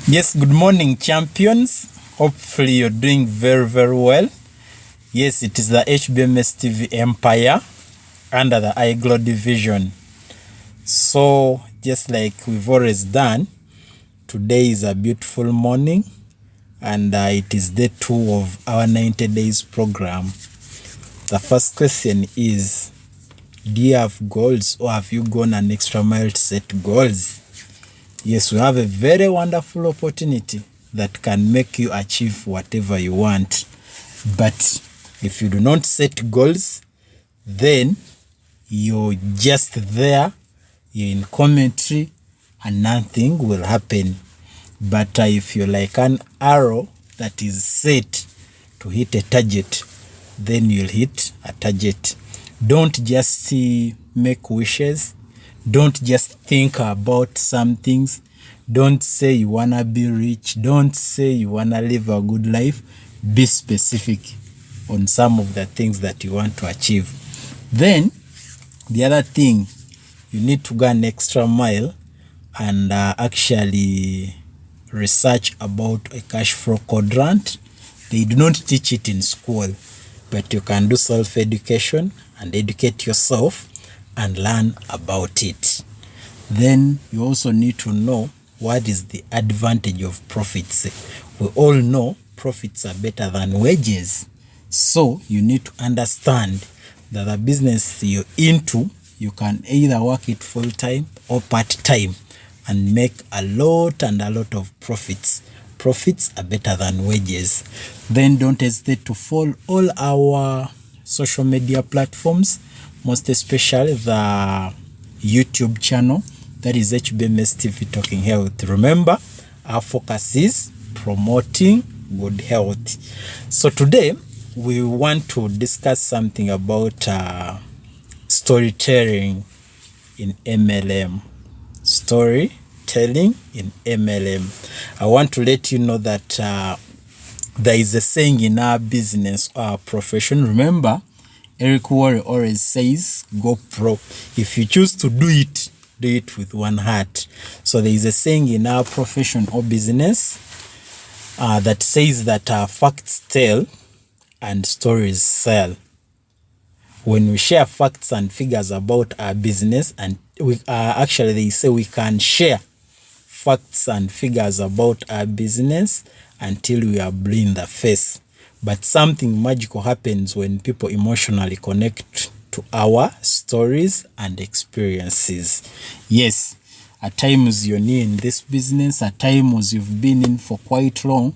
Yes, good morning, champions. Hopefully you're doing very, very well. Yes, it is the HBMS TV Empire under the iGlow division. So, just like we've always done, today is a beautiful morning and it is day 2 of our 90 days program. The first question is, do you have goals or have you gone an extra mile to set goals? Yes, we have a very wonderful opportunity that can make you achieve whatever you want. But if you do not set goals, then you're just there, you're in commentary, and nothing will happen. But if you're like an arrow that is set to hit a target, then you'll hit a target. Don't just make wishes. Don't just think about some things. Don't say you want to be rich. Don't say you want to live a good life. Be specific on some of the things that you want to achieve. Then, the other thing, you need to go an extra mile and actually research about a cash flow quadrant. They do not teach it in school, but you can do self-education and educate yourself and learn about it. Then you also need to know what is the advantage of profits. We all know profits are better than wages. So you need to understand that the business you're into, you can either work it full-time or part-time and make a lot of profits. Profits are better than wages. Then don't hesitate to follow all our social media platforms, most especially the YouTube channel, that is HBMS TV Talking Health. Remember, our focus is promoting good health. So today, we want to discuss something about storytelling in MLM. Storytelling in MLM. I want to let you know that there is a saying in our business, our profession. Remember, Eric Warren always says, go pro. If you choose to do it with one heart. So there is a saying in our profession or business that says that facts tell and stories sell. When we share facts and figures about our business, and actually they say we can share facts and figures about our business until we are blue in the face. But something magical happens when people emotionally connect to our stories and experiences. Yes, at times you're new in this business, at times you've been in for quite long.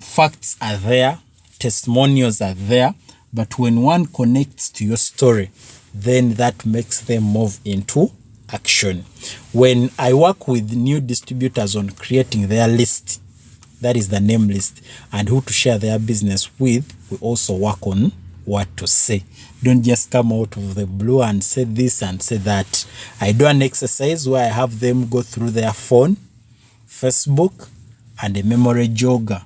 Facts are there, testimonials are there, but when one connects to your story, then that makes them move into action. When I work with new distributors on creating their list, that is the name list, and who to share their business with, we also work on what to say. Don't just come out of the blue and say this and say that. I do an exercise where I have them go through their phone, Facebook, and a memory jogger.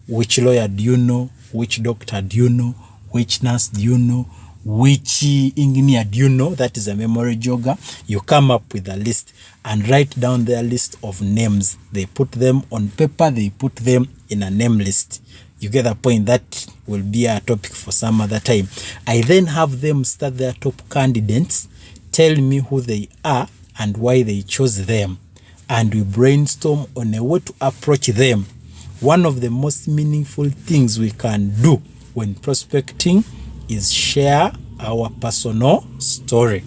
Which lawyer do you know? Which doctor do you know? Which nurse do you know? Which engineer do you know? That is a memory jogger. You come up with a list and write down their list of names. They put them on paper. They put them in a name list. You get the point. That will be a topic for some other time. I then have them start their top candidates, tell me who they are and why they chose them. And we brainstorm on a way to approach them. One of the most meaningful things we can do when prospecting is share our personal story.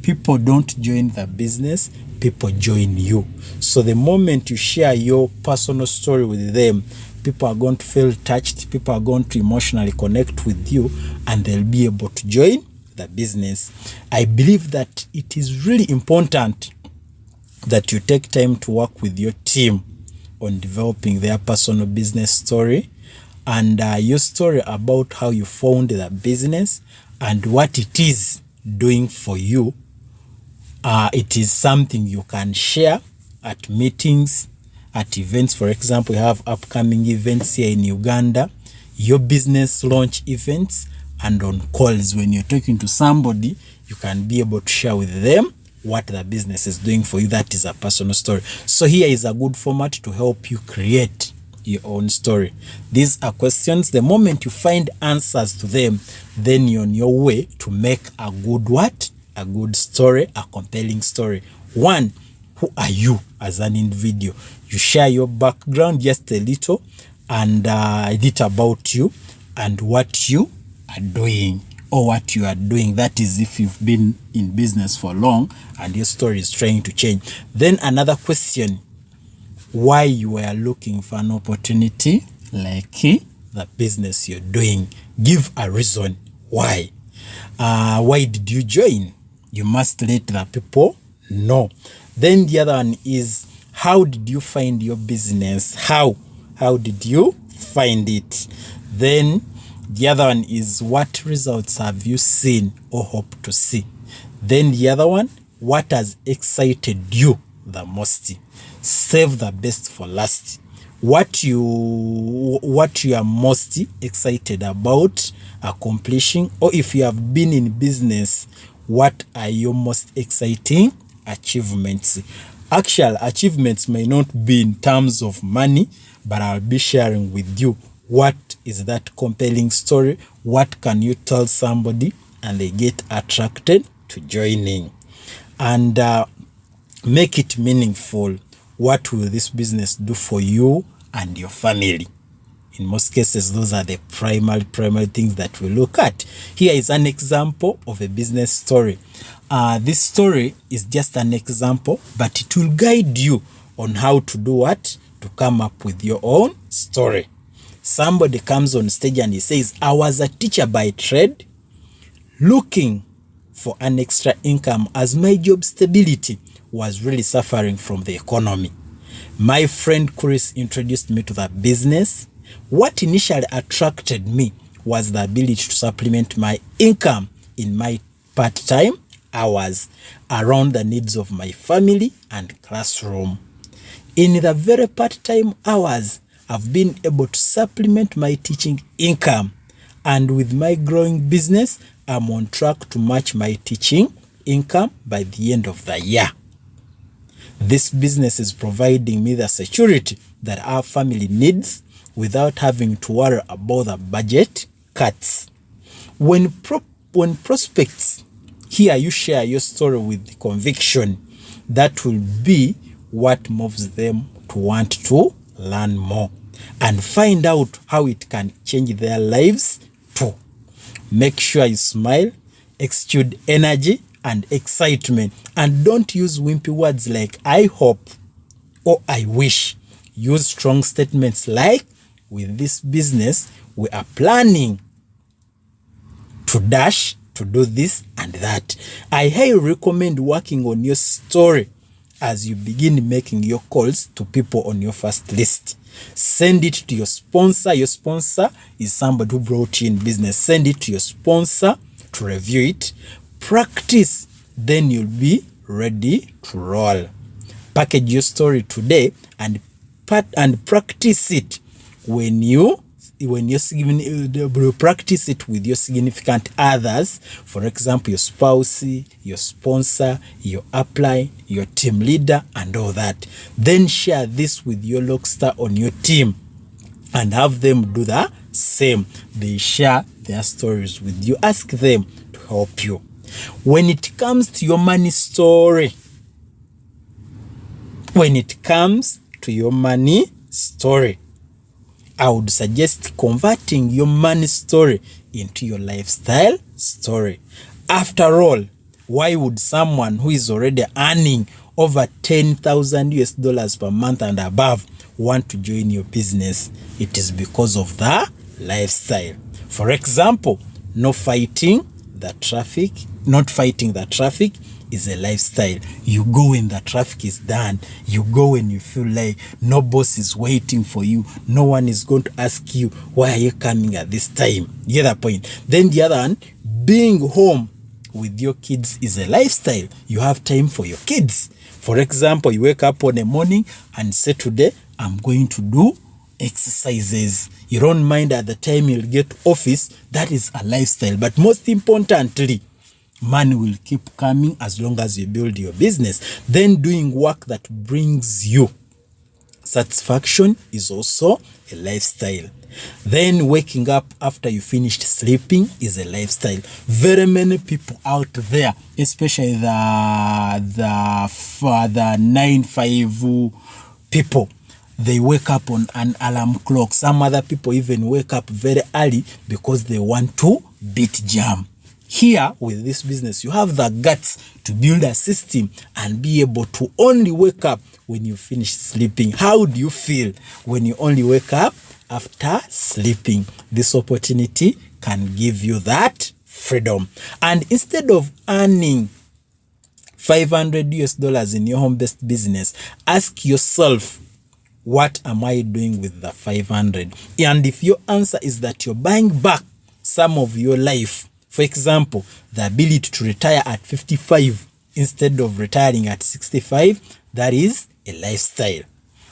People don't join the business, people join you. So the moment you share your personal story with them, people are going to feel touched, people are going to emotionally connect with you, and they'll be able to join the business. I believe that it is really important that you take time to work with your team on developing their personal business story and your story about how you found the business and what it is doing for you. It is something you can share at meetings, at events. For example, we have upcoming events here in Uganda, your business launch events, and on calls. When you're talking to somebody, you can be able to share with them what the business is doing for you. That is a personal story. So here is a good format to help you create your own story. These are questions. The moment you find answers to them, then you're on your way to make a good what? A good story, a compelling story. One, who are you as an individual? You share your background just a little and a little about you and what you are doing, or what you are doing. That is if you've been in business for long and your story is trying to change. Then another question, why you were looking for an opportunity like the business you're doing. Give a reason why. Why did you join? You must let the people know. Then the other one is, how did you find your business? How did you find it? Then the other one is, what results have you seen or hope to see? Then the other one, what has excited you the most? Save the best for last. What you are most excited about accomplishing, or if you have been in business, what are your most exciting achievements? Actual achievements may not be in terms of money, but I'll be sharing with you what is that compelling story. What can you tell somebody and they get attracted to joining? And make it meaningful. What will this business do for you and your family? In most cases, those are the primary things that we look at. Here is an example of a business story. This story is just an example, but it will guide you on how to do what? To come up with your own story. Somebody comes on stage and he says, I was a teacher by trade, looking for an extra income as my job stability was really suffering from the economy. My friend Chris introduced me to the business. What initially attracted me was the ability to supplement my income in my part-time hours around the needs of my family and classroom. In the very part-time hours, I've been able to supplement my teaching income, and with my growing business, I'm on track to match my teaching income by the end of the year. This business is providing me the security that our family needs without having to worry about the budget cuts. When prospects hear you share your story with conviction, that will be what moves them to want to learn more and find out how it can change their lives too. Make sure you smile, exude energy and excitement, and don't use wimpy words like I hope or I wish. Use strong statements like, with this business, we are planning to do this and that. I highly recommend working on your story as you begin making your calls to people on your first list. Send it to your sponsor. Your sponsor is somebody who brought you in business. Send it to your sponsor to review it. Practice, then you'll be ready to roll. Package your story today and practice it when you practice it with your significant others. For example, your spouse, your sponsor, your upline, your team leader, and all that. Then share this with your rockstar on your team and have them do the same. They share their stories with you. Ask them to help you. When it comes to your money story, I would suggest converting your money story into your lifestyle story. After all, why would someone who is already earning over $10,000 per month and above want to join your business? It is because of the lifestyle. For example, not fighting the traffic is a lifestyle. You go when the traffic is done. You go when you feel like no boss is waiting for you. No one is going to ask you, why are you coming at this time? You get that point? Then the other one, being home with your kids is a lifestyle. You have time for your kids. For example, you wake up on a morning and say, today I'm going to do exercises. You don't mind at the time you'll get office. That is a lifestyle. But most importantly, Money will keep coming as long as you build your business. Then doing work that brings you satisfaction is also a lifestyle. Then waking up after you finished sleeping is a lifestyle. Very many people out there, especially the 9-5 people, they wake up on an alarm clock. Some other people even wake up very early because they want to beat jam. Here with this business, you have the guts to build a system and be able to only wake up when you finish sleeping. How do you feel when you only wake up after sleeping? This opportunity can give you that freedom. And instead of earning $500 in your home-based business, ask yourself, what am I doing with the 500? And if your answer is that you're buying back some of your life, for example, the ability to retire at 55 instead of retiring at 65, that is a lifestyle.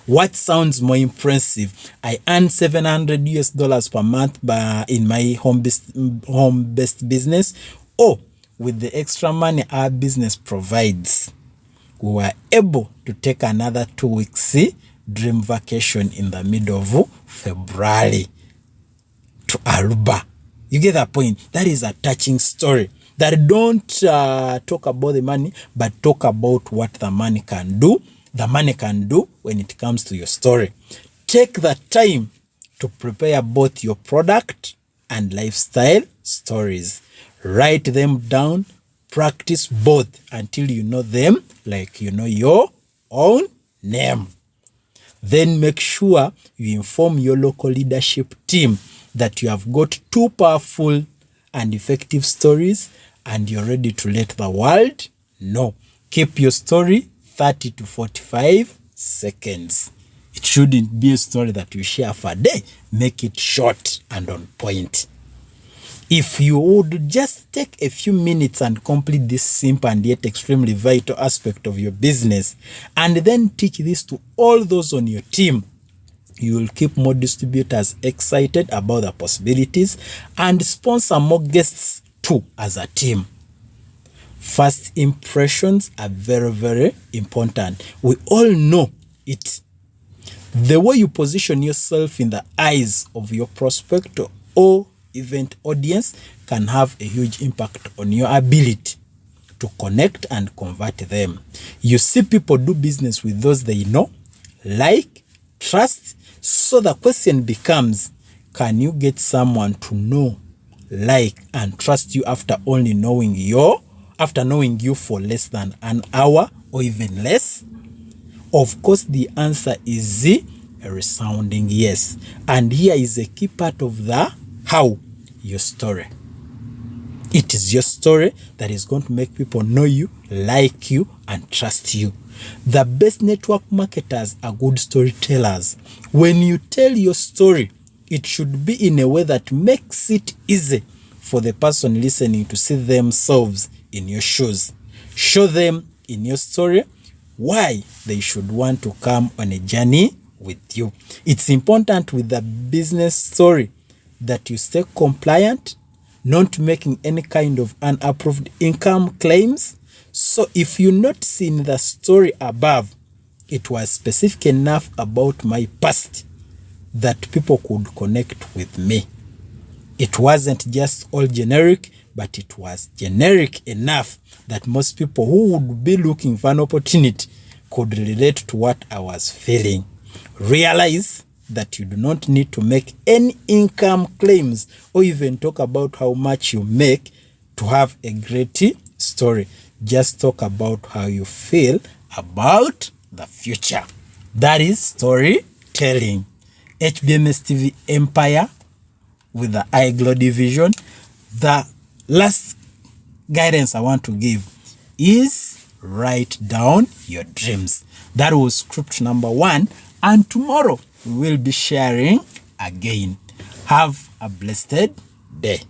What sounds more impressive? I earn $700 per month in my home-based business, or with the extra money our business provides, we were able to take another 2 weeks dream vacation in the middle of February to Aruba. You get that point? That is a touching story. That don't talk about the money, but talk about what the money can do. The money can do when it comes to your story. Take the time to prepare both your product and lifestyle stories. Write them down. Practice both until you know them like you know your own name. Then make sure you inform your local leadership team that you have got 2 powerful and effective stories and you're ready to let the world know. Keep your story 30 to 45 seconds. It shouldn't be a story that you share for a day. Make it short and on point. If you would just take a few minutes and complete this simple and yet extremely vital aspect of your business, and then teach this to all those on your team, you will keep more distributors excited about the possibilities and sponsor more guests too as a team. First impressions are very, very important. We all know it. The way you position yourself in the eyes of your prospect or event audience can have a huge impact on your ability to connect and convert them. You see people do business with those they know, like, trust. So the question becomes, can you get someone to know, like, and trust you after knowing you for less than an hour or even less? Of course, the answer is a resounding yes. And here is a key part of the how: your story. It is your story that is going to make people know you, like you, and trust you. The best network marketers are good storytellers. When you tell your story, it should be in a way that makes it easy for the person listening to see themselves in your shoes. Show them in your story why they should want to come on a journey with you. It's important with the business story that you stay compliant, not making any kind of unapproved income claims. So if you notice in the story above, it was specific enough about my past that people could connect with me. It wasn't just all generic, but it was generic enough that most people who would be looking for an opportunity could relate to what I was feeling. Realize that you do not need to make any income claims or even talk about how much you make to have a great story. Just talk about how you feel about the future. That is storytelling. HBMS TV Empire with the iGlow division. The last guidance I want to give is write down your dreams. That was script number 1, and tomorrow we will be sharing again. Have a blessed day.